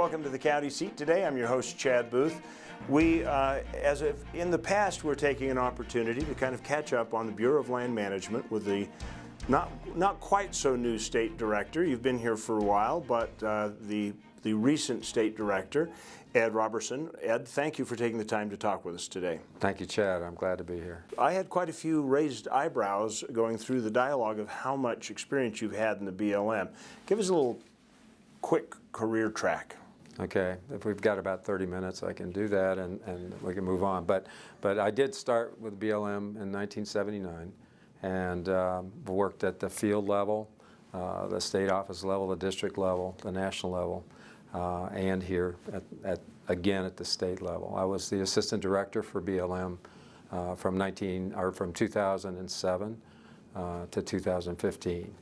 welcome to the County Seat today. I'm your host, Chad Booth. We, as if in the past, we're taking an opportunity to kind of catch up on the Bureau of Land Management with the not quite so new state director. You've been here for a while, but the recent state director, Ed Roberson. Ed, thank you for taking the time to talk with us today. Thank you, Chad. I'm glad to be here. I had quite a few raised eyebrows going through the dialogue of how much experience you've had in the BLM. Give us a little quick career track. Okay, if we've got about 30 minutes, I can do that, and we can move on. But I did start with BLM in 1979, and worked at the field level, the state office level, the district level, the national level, and here again at the state level. I was the assistant director for BLM from 2007 to 2015,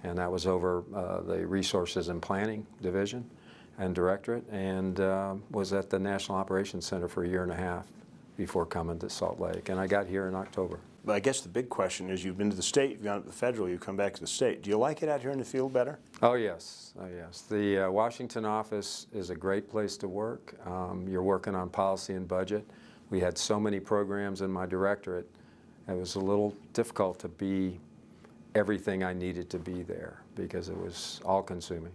and that was over the Resources and Planning Division and Directorate, and was at the National Operations Center for a year and a half before coming to Salt Lake, and I got here in October. But I guess the big question is, you've been to the state, you've gone to the federal, you've come back to the state. Do you like it out here in the field better? Oh yes, oh yes. The Washington office is a great place to work. You're working on policy and budget. We had so many programs in my directorate, it was a little difficult to be everything I needed to be there because it was all-consuming.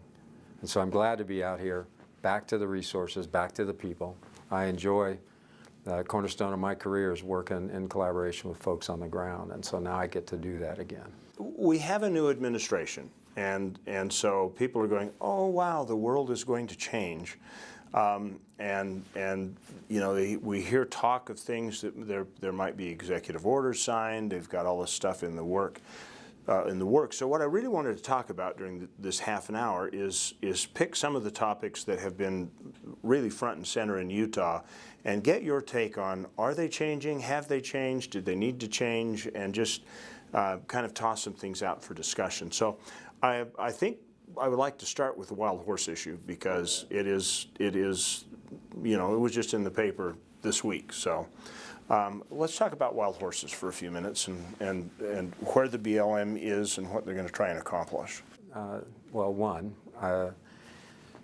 And so I'm glad to be out here, back to the resources, back to the people. I enjoy the cornerstone of my career is working in collaboration with folks on the ground, and so now I get to do that again. We have a new administration, and so people are going, oh wow, the world is going to change, and you know, we hear talk of things that there might be executive orders signed. They've got all this stuff in the work. So what I really wanted to talk about during this half an hour is pick some of the topics that have been really front and center in Utah and get your take on, are they changing, have they changed, did they need to change, and just kind of toss some things out for discussion. So I think I would like to start with the wild horse issue because it is, you know, it was just in the paper this week. So let's talk about wild horses for a few minutes and where the BLM is and what they're going to try and accomplish. Well,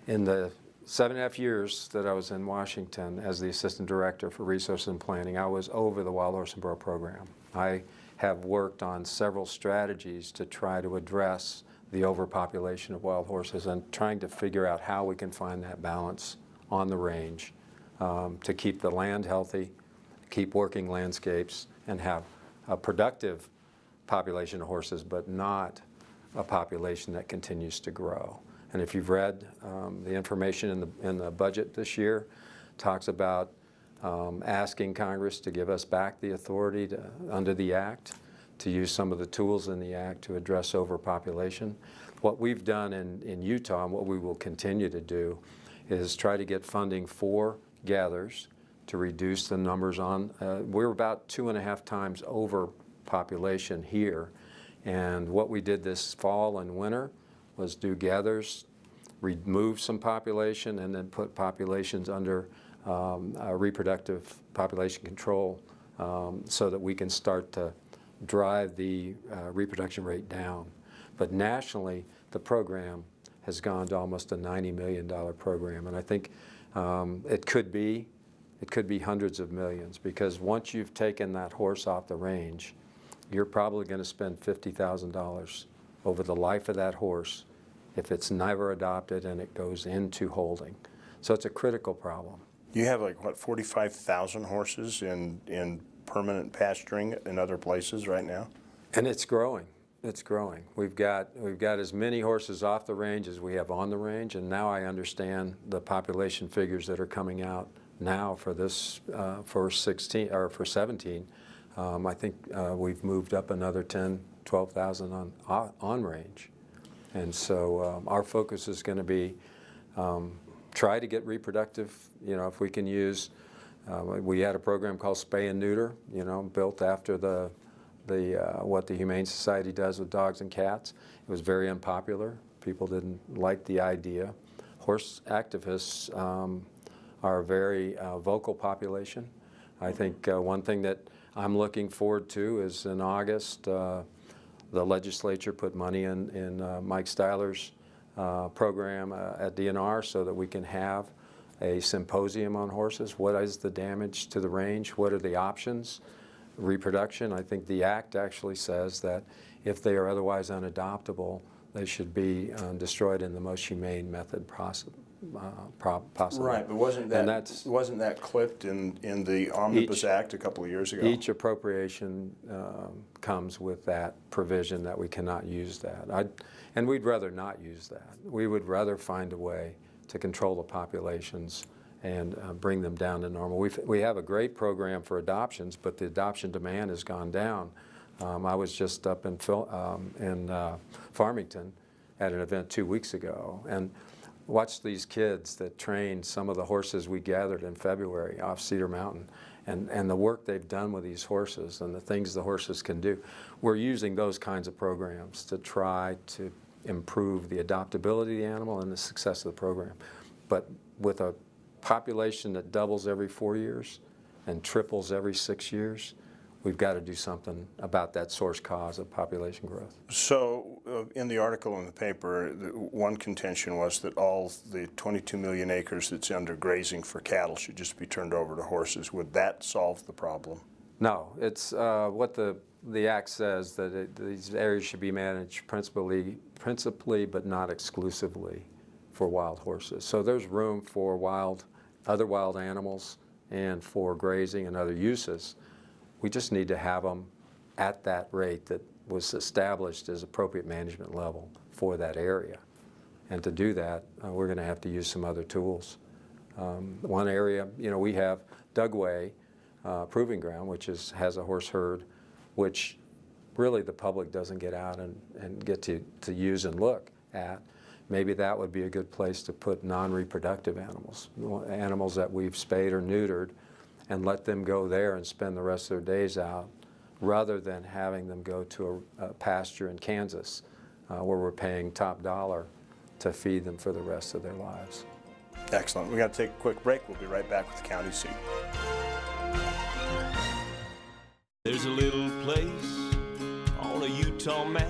in the 7.5 years that I was in Washington as the assistant director for resources and planning, I was over the Wild Horse and Burro program. I have worked on several strategies to try to address the overpopulation of wild horses and trying to figure out how we can find that balance on the range to keep the land healthy, keep working landscapes, and have a productive population of horses, but not a population that continues to grow. And if you've read the information in the budget this year, talks about asking Congress to give us back the authority under the Act to use some of the tools in the Act to address overpopulation. What we've done in Utah, and what we will continue to do, is try to get funding for gathers to reduce the numbers on. We're about 2.5 times over population here, and what we did this fall and winter was do gathers, remove some population, and then put populations under reproductive population control so that we can start to drive the reproduction rate down. But nationally, the program has gone to almost a $90 million program, and I think it could be hundreds of millions, because once you've taken that horse off the range, you're probably going to spend $50,000 over the life of that horse if it's never adopted and it goes into holding. So it's a critical problem. You have like, what, 45,000 horses in permanent pasturing in other places right now? And it's growing. It's growing. We've got as many horses off the range as we have on the range, and now I understand the population figures that are coming out now for this for 16 or for 17. I think we've moved up another 10, 12,000 on range, and so our focus is going to be try to get reproductive. You know, if we can use, we had a program called Spay and Neuter. You know, built after what the Humane Society does with dogs and cats. It was very unpopular. People didn't like the idea. Horse activists are a very vocal population. I think one thing that I'm looking forward to is in August, the legislature put money in Mike Styler's program at DNR so that we can have a symposium on horses. What is the damage to the range? What are the options? Reproduction, I think the Act actually says that if they are otherwise unadoptable, they should be destroyed in the most humane method possible. Right, but wasn't that clipped in the Omnibus Act a couple of years ago? Each appropriation comes with that provision that we cannot use that. And we'd rather not use that. We would rather find a way to control the populations and bring them down to normal. We have a great program for adoptions, but the adoption demand has gone down. I was just up in Farmington at an event 2 weeks ago, and watched these kids that trained some of the horses we gathered in February off Cedar Mountain, and the work they've done with these horses and the things the horses can do. We're using those kinds of programs to try to improve the adoptability of the animal and the success of the program. But with a population that doubles every 4 years and triples every 6 years, we've got to do something about that source cause of population growth. So in the article in the paper, one contention was that all the 22 million acres that's under grazing for cattle should just be turned over to horses. Would that solve the problem? No, it's what the Act says, that these areas should be managed principally but not exclusively for wild horses. So there's room for other wild animals and for grazing and other uses. We just need to have them at that rate that was established as appropriate management level for that area. And to do that, we're going to have to use some other tools. One area, we have Dugway Proving Ground, which has a horse herd, which really the public doesn't get out and get to use and look at. Maybe that would be a good place to put non-reproductive animals, animals that we've spayed or neutered, and let them go there and spend the rest of their days out, rather than having them go to a pasture in Kansas where we're paying top dollar to feed them for the rest of their lives. Excellent. We've got to take a quick break. We'll be right back with the county seat. There's a little place on a Utah map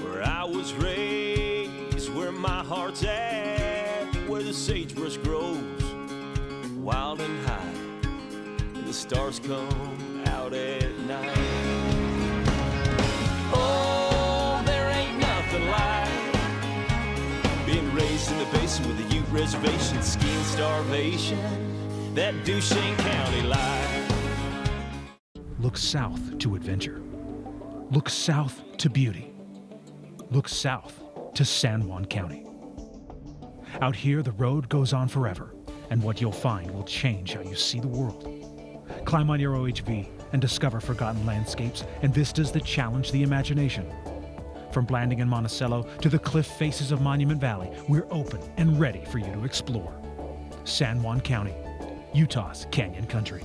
where I was raised, where my heart's at, where the sagebrush grows wild and high, and the stars come out at night. Oh, there ain't nothing like being raised in the basin with a Ute reservation, skiing starvation, that Duchesne County life. Look south to adventure. Look south to beauty. Look south to San Juan County. Out here, the road goes on forever, and what you'll find will change how you see the world. Climb on your OHV and discover forgotten landscapes and vistas that challenge the imagination. From Blanding and Monticello to the cliff faces of Monument Valley, we're open and ready for you to explore. San Juan County, Utah's Canyon Country.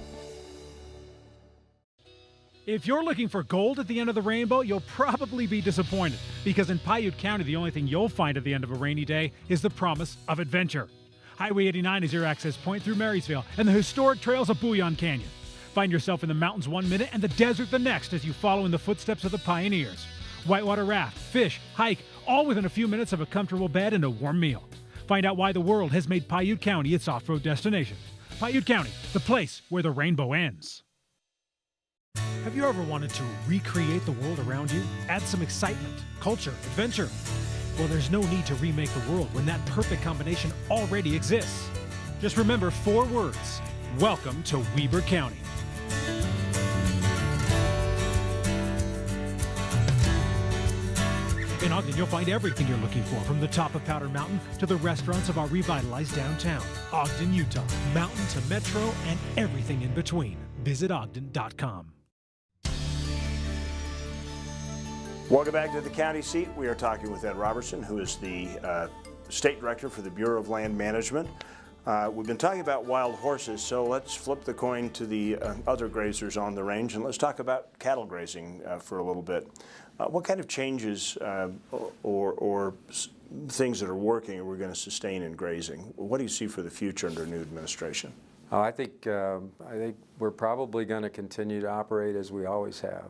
If you're looking for gold at the end of the rainbow, you'll probably be disappointed, because in Paiute County, the only thing you'll find at the end of a rainy day is the promise of adventure. Highway 89 is your access point through Marysville and the historic trails of Bouillon Canyon. Find yourself in the mountains 1 minute and the desert the next as you follow in the footsteps of the pioneers. Whitewater raft, fish, hike, all within a few minutes of a comfortable bed and a warm meal. Find out why the world has made Paiute County its off-road destination. Paiute County, the place where the rainbow ends. Have you ever wanted to recreate the world around you? Add some excitement, culture, adventure? Well, there's no need to remake the world when that perfect combination already exists. Just remember 4 words. Welcome to Weber County. In Ogden, you'll find everything you're looking for, from the top of Powder Mountain to the restaurants of our revitalized downtown. Ogden, Utah. Mountain to metro and everything in between. Visit Ogden.com. Welcome back to the county seat. We are talking with Ed Roberson, who is the State Director for the Bureau of Land Management. We've been talking about wild horses, so let's flip the coin to the other grazers on the range, and let's talk about cattle grazing for a little bit. What kind of changes or things that are working are we going to sustain in grazing? What do you see for the future under new administration? I think we're probably going to continue to operate as we always have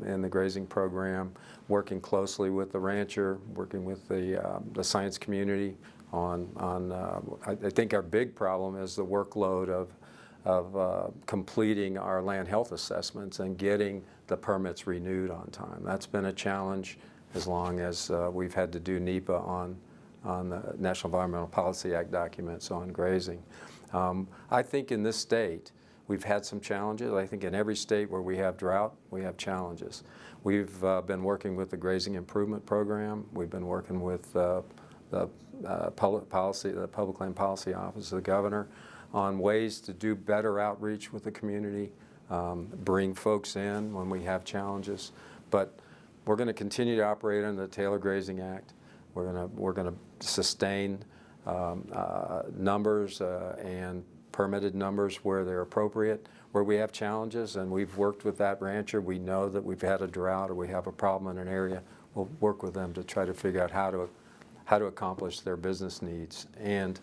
in the grazing program, working closely with the rancher, working with the science community on I think our big problem is the workload of completing our land health assessments and getting the permits renewed on time. That's been a challenge as long as we've had to do NEPA on the National Environmental Policy Act documents on grazing. I think in this state we've had some challenges. I think in every state where we have drought, we have challenges. We've been working with the Grazing Improvement Program. We've been working with the Public Land Policy Office of the Governor on ways to do better outreach with the community, bring folks in when we have challenges. But we're going to continue to operate under the Taylor Grazing Act. We're going to sustain numbers and permitted numbers where they're appropriate. Where we have challenges, and we've worked with that rancher, we know that we've had a drought or we have a problem in an area, we'll work with them to try to figure out how to accomplish their business needs and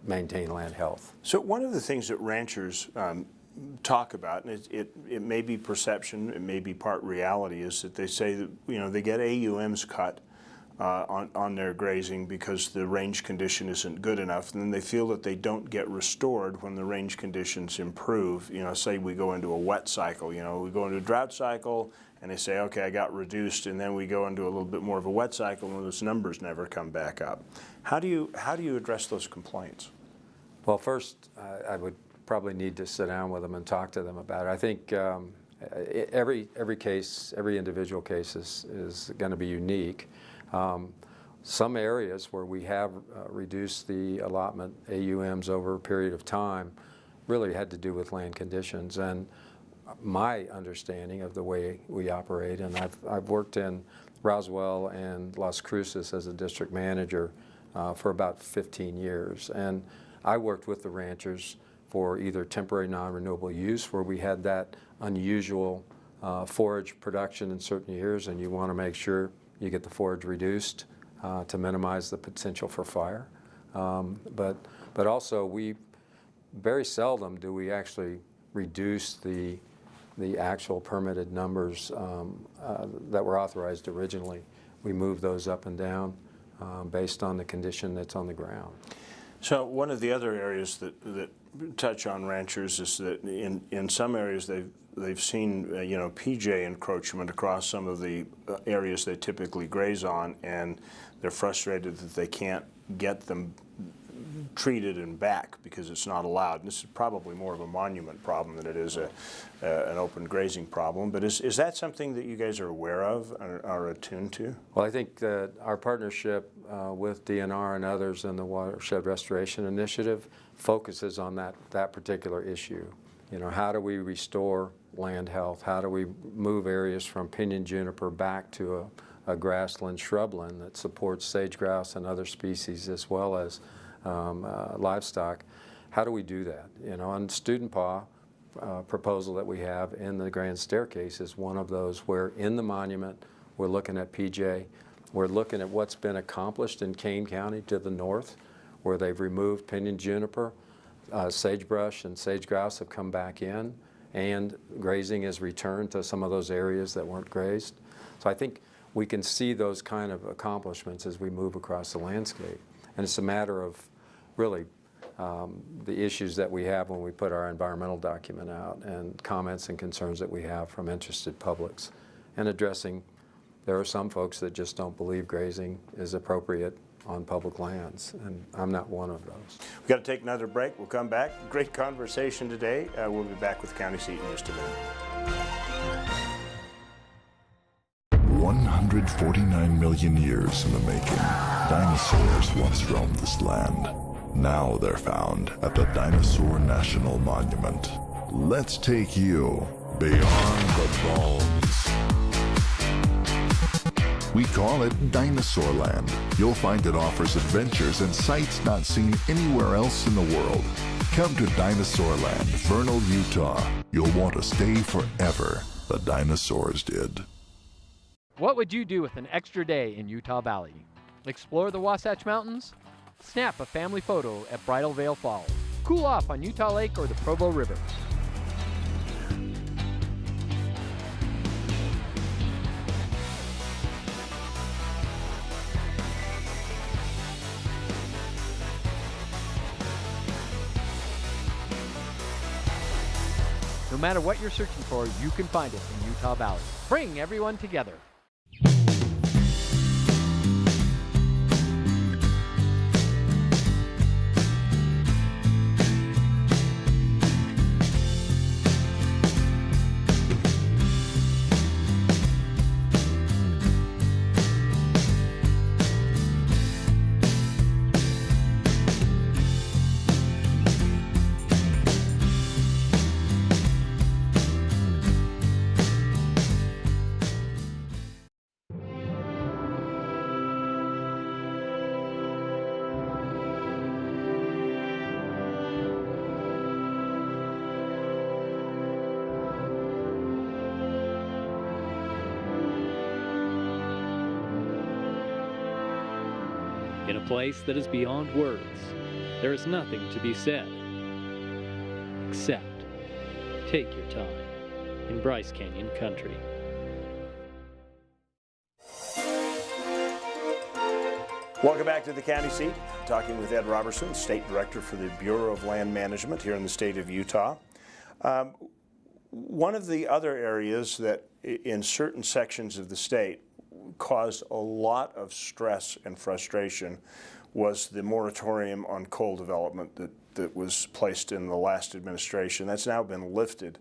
maintain land health. So one of the things that ranchers talk about, and it may be perception, it may be part reality, is that they say that they get AUMs cut on their grazing because the range condition isn't good enough, and then they feel that they don't get restored when the range conditions improve. Say we go into a wet cycle, we go into a drought cycle, and they say, okay, I got reduced, and then we go into a little bit more of a wet cycle, and those numbers never come back up. How do you address those complaints? Well, first, I would probably need to sit down with them and talk to them about it. I think every case, every individual case is going to be unique. Some areas where we have reduced the allotment AUMs over a period of time really had to do with land conditions. And my understanding of the way we operate, and I've worked in Roswell and Las Cruces as a district manager for about 15 years. And I worked with the ranchers for either temporary non-renewable use, where we had that unusual forage production in certain years, and you want to make sure you get the forage reduced to minimize the potential for fire. But also, we very seldom do we actually reduce the actual permitted numbers that were authorized originally. We move those up and down based on the condition that's on the ground. So one of the other areas that touch on ranchers is that in some areas they've seen PJ encroachment across some of the areas they typically graze on, and they're frustrated that they can't get them treated and back because it's not allowed. And this is probably more of a monument problem than it is an open grazing problem. But is that something that you guys are aware of or are attuned to? Well, I think that our partnership with DNR and others in the Watershed Restoration Initiative focuses on that particular issue. How do we restore land health? How do we move areas from pinyon juniper back to a grassland shrubland that supports sage grouse and other species as well as livestock? How do we do that? On Student Paw proposal that we have in the Grand Staircase is one of those where in the monument we're looking at PJ. We're looking at what's been accomplished in Kane County to the north, where they've removed pinyon juniper, sagebrush and sage grouse have come back in, and grazing has returned to some of those areas that weren't grazed. So I think we can see those kind of accomplishments as we move across the landscape. And it's a matter of really the issues that we have when we put our environmental document out and comments and concerns that we have from interested publics, and addressing there are some folks that just don't believe grazing is appropriate on public lands, and I'm not one of those. We've got to take another break. We'll come back. Great conversation today. We'll be back with County Seat in just a minute. 149 million years in the making, dinosaurs once roamed this land. Now they're found at the Dinosaur National Monument. Let's take you beyond the bones. We call it Dinosaur Land. You'll find it offers adventures and sights not seen anywhere else in the world. Come to Dinosaur Land, Vernal, Utah. You'll want to stay forever. The dinosaurs did. What would you do with an extra day in Utah Valley? Explore the Wasatch Mountains? Snap a family photo at Bridal Veil Falls. Cool off on Utah Lake or the Provo River. No matter what you're searching for, you can find it in Utah Valley. Bring everyone together. In a place that is beyond words, there is nothing to be said, except take your time in Bryce Canyon country. Welcome back to the County Seat. Talking with Ed Roberson, State Director for the Bureau of Land Management here in the state of Utah. One of the other areas that in certain sections of the state caused a lot of stress and frustration was the moratorium on coal development that was placed in the last administration. That's now been lifted.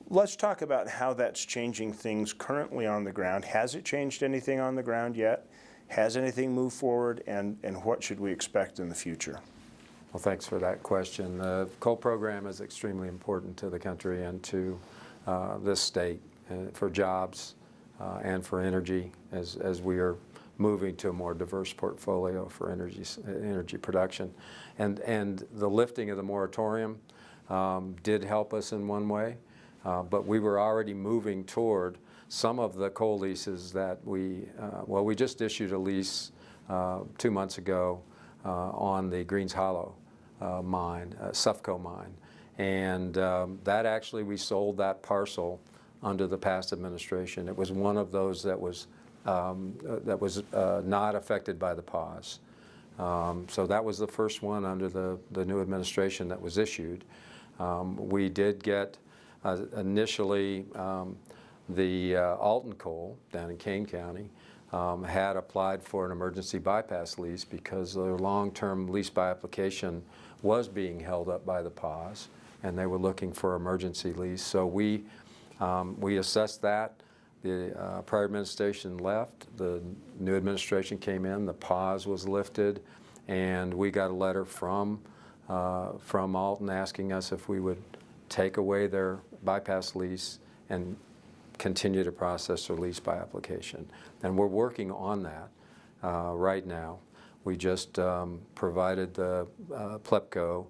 Let's talk about how that's changing things currently on the ground. Has it changed anything on the ground yet? Has anything moved forward, and what should we expect in the future? Well, thanks for that question. The coal program is extremely important to the country and to this state for jobs and for energy as we are moving to a more diverse portfolio for energy production. And the lifting of the moratorium did help us in one way, but we were already moving toward some of the coal leases that we just issued a lease 2 months ago on the Greens Hollow mine, Sufco mine. And that actually, we sold that parcel under the past administration. It was one of those that was not affected by the pause. So that was the first one under the new administration that was issued. We did get initially the Alton Coal down in Kane County had applied for an emergency bypass lease because their long-term lease by application was being held up by the pause, and they were looking for emergency lease. So we assessed that. The prior administration left, the new administration came in, the pause was lifted, and we got a letter from Alton asking us if we would take away their bypass lease and continue to process their lease by application. And we're working on that right now. We just provided the PLEPCO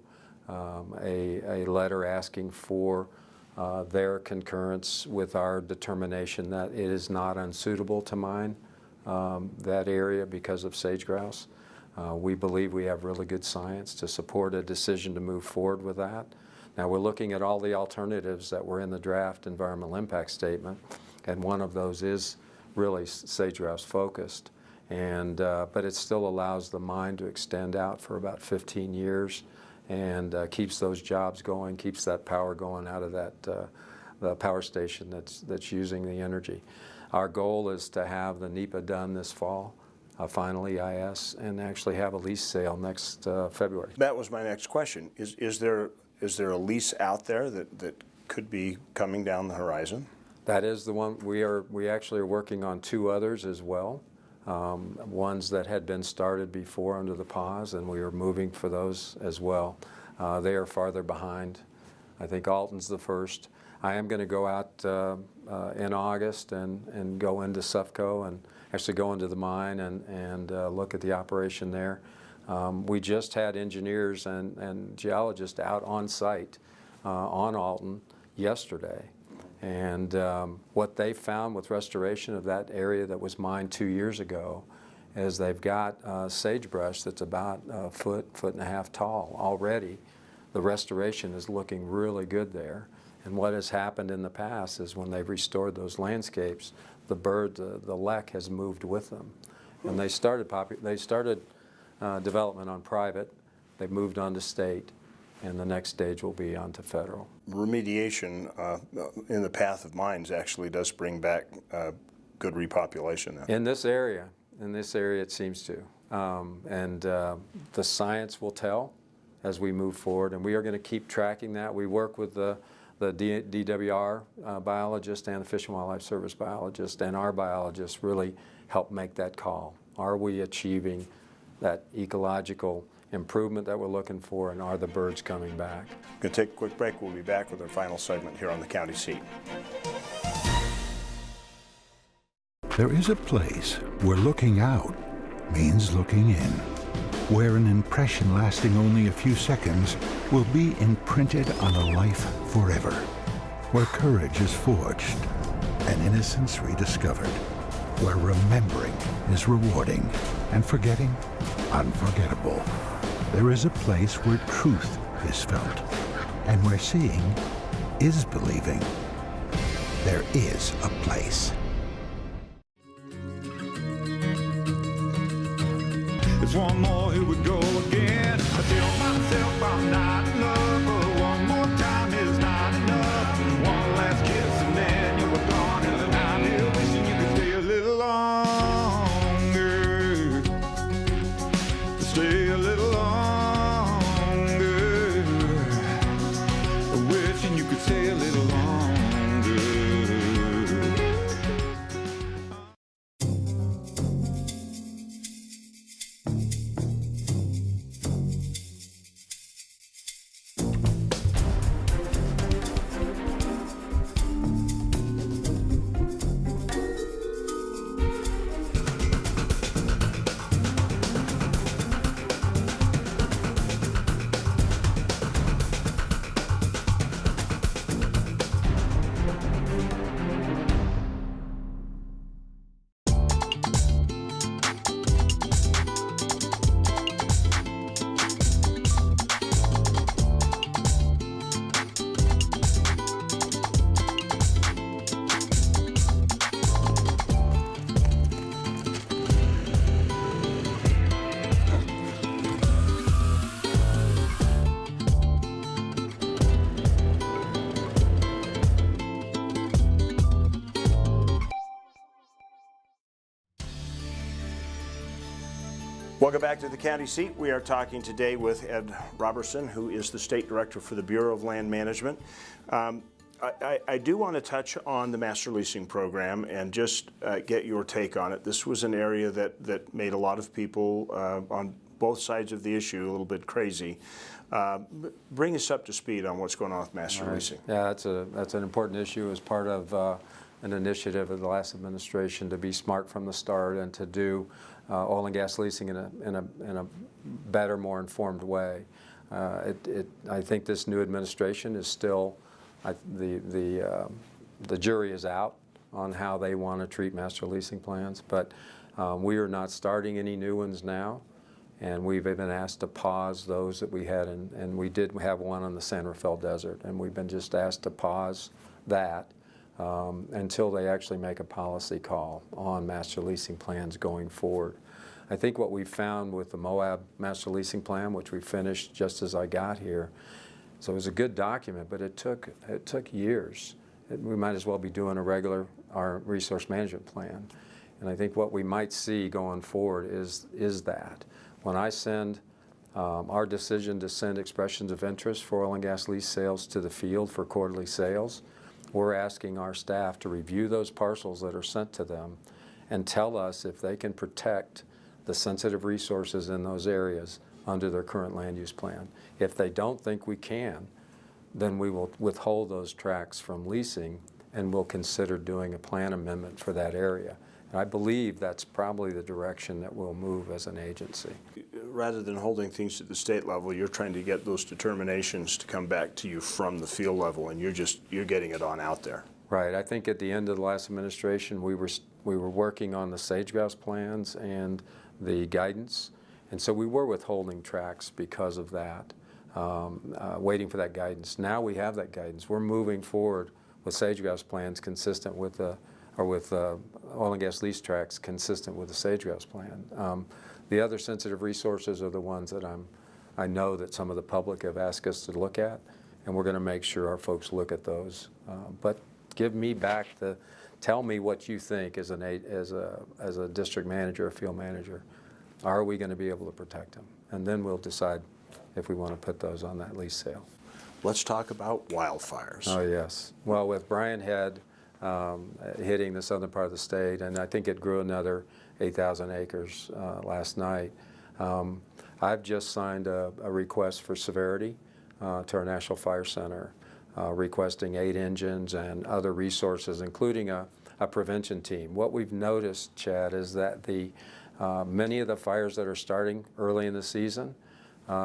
a letter asking for their concurrence with our determination that it is not unsuitable to mine that area because of sage grouse. We believe we have really good science to support a decision to move forward with that. Now we're looking at all the alternatives that were in the draft environmental impact statement, and one of those is really sage grouse focused. And but it still allows the mine to extend out for about 15 years. And keeps those jobs going, keeps that power going out of that the power station that's using the energy. Our goal is to have the NEPA done this fall, final EIS, and actually have a lease sale next February. That was my next question. Is there a lease out there that could be coming down the horizon? That is the one. We actually are working on 2 others as well. Ones that had been started before under the pause, and we are moving for those as well. They are farther behind. I think Alton's the first. I am going to go out in August and go into Sufco and actually go into the mine and look at the operation there. We just had engineers and geologists out on site on Alton yesterday. And what they found with restoration of that area that was mined 2 years ago is they've got sagebrush that's about a foot and a half tall already. The restoration is looking really good there. And what has happened in the past is when they've restored those landscapes, the bird, the lek has moved with them. And they started development on private, they've moved on to state, and the next stage will be on to federal. Remediation in the path of mines actually does bring back good repopulation then. In this area it seems to. The science will tell as we move forward, and we are going to keep tracking that. We work with the DWR biologist and the Fish and Wildlife Service biologist, and our biologists really help make that call. Are we achieving that ecological improvement that we're looking for, and are the birds coming back? We're going to take a quick break. We'll be back with our final segment here on the county seat. There is a place where looking out means looking in, where an impression lasting only a few seconds will be imprinted on a life forever, where courage is forged and innocence rediscovered, where remembering is rewarding and forgetting unforgettable. There is a place where truth is felt and where seeing is believing. There is a place. It's one more, here we go again. I tell myself I'm not enough, but one more time is not enough. One last kiss and then you were gone, and I'm here wishing you could stay a little longer. Stay a little longer. Wishing you could stay a little longer. Welcome back to the county seat. We are talking today with Ed Roberson, who is the State Director for the Bureau of Land Management. I do want to touch on the master leasing program and just get your take on it. This was an area that made a lot of people on both sides of the issue a little bit crazy. Bring us up to speed on what's going on with master leasing. Yeah, that's an important issue as part of an initiative of the last administration to be smart from the start and to do oil and gas leasing in a better, more informed way. I think this new administration is still, the jury is out on how they want to treat master leasing plans, but we are not starting any new ones now, and we've been asked to pause those that we had, and we did have one on the San Rafael Desert, and we've been just asked to pause that until they actually make a policy call on master leasing plans going forward. I think what we found with the Moab master leasing plan, which we finished just as I got here, so it was a good document, but it took years. We might as well be doing our resource management plan. And I think what we might see going forward is that when I send our decision to send expressions of interest for oil and gas lease sales to the field for quarterly sales, we're asking our staff to review those parcels that are sent to them and tell us if they can protect the sensitive resources in those areas under their current land use plan. If they don't think we can, then we will withhold those tracts from leasing and we'll consider doing a plan amendment for that area. And I believe that's probably the direction that we'll move as an agency. Rather than holding things at the state level, you're trying to get those determinations to come back to you from the field level, and you're getting it on out there. Right. I think at the end of the last administration, we were working on the sage-grouse plans and the guidance, and so we were withholding tracks because of that, waiting for that guidance. Now we have that guidance. We're moving forward with sage-grouse plans consistent with oil and gas lease tracks consistent with the sage-grouse plan. The other sensitive resources are the ones that I know that some of the public have asked us to look at, and we're going to make sure our folks look at those. But give me back tell me what you think as a district manager or field manager. Are we going to be able to protect them? And then we'll decide if we want to put those on that lease sale. Let's talk about wildfires. Oh, yes. Well, with Brian Head hitting the southern part of the state, and I think it grew another 8,000 acres last night, I've just signed a request for severity to our National Fire Center, requesting 8 engines and other resources, including a prevention team. What we've noticed, Chad, is that many of the fires that are starting early in the season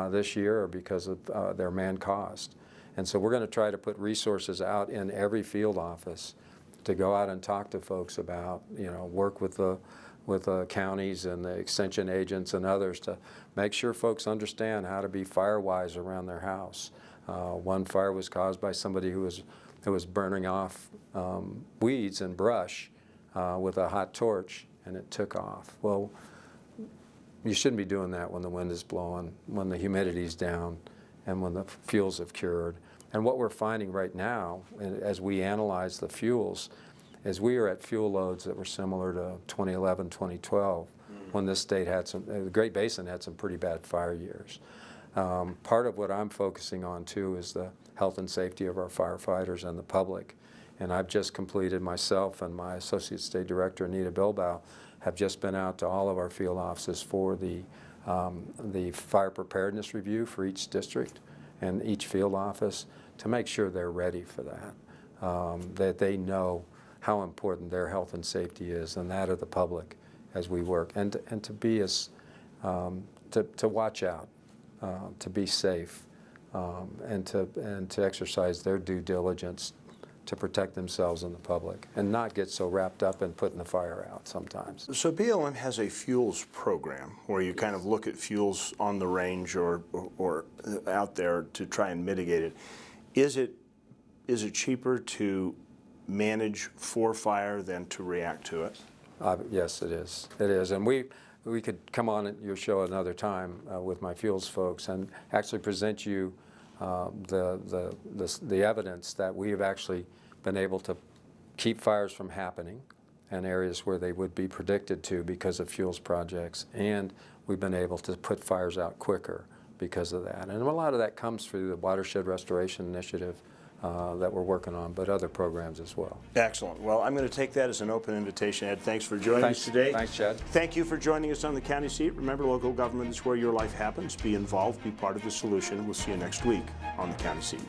this year are because of they're man-caused. And so we're going to try to put resources out in every field office to go out and talk to folks about, work with the counties and the extension agents and others to make sure folks understand how to be fire-wise around their house. One fire was caused by somebody who was burning off weeds and brush with a hot torch, and it took off. Well, you shouldn't be doing that when the wind is blowing, when the humidity's down, and when the fuels have cured. And what we're finding right now, as we analyze the fuels, is we are at fuel loads that were similar to 2011, 2012, when this state had the Great Basin had some pretty bad fire years. Part of what I'm focusing on, too, is the health and safety of our firefighters and the public. And I've just completed, myself and my Associate State Director, Anita Bilbao, have just been out to all of our field offices for the fire preparedness review for each district and each field office to make sure they're ready for that, that they know how important their health and safety is and that of the public as we work, and to be to watch out, to be safe, and to exercise their due diligence to protect themselves and the public, and not get so wrapped up in putting the fire out sometimes. So BLM has a fuels program where you kind of look at fuels on the range or out there to try and mitigate it. Is it cheaper to manage for fire than to react to it? Yes, it is. It is, and we could come on your show another time with my fuels folks and actually present you the evidence that we have actually been able to keep fires from happening in areas where they would be predicted to because of fuels projects, and we've been able to put fires out quicker because of that. And a lot of that comes through the watershed restoration initiative that we're working on, but other programs as well. Excellent. Well, I'm going to take that as an open invitation. Ed, thanks for joining us today. Thanks, Chad. Thank you for joining us on the county seat. Remember, local government is where your life happens. Be involved, be part of the solution. We'll see you next week on the county seat.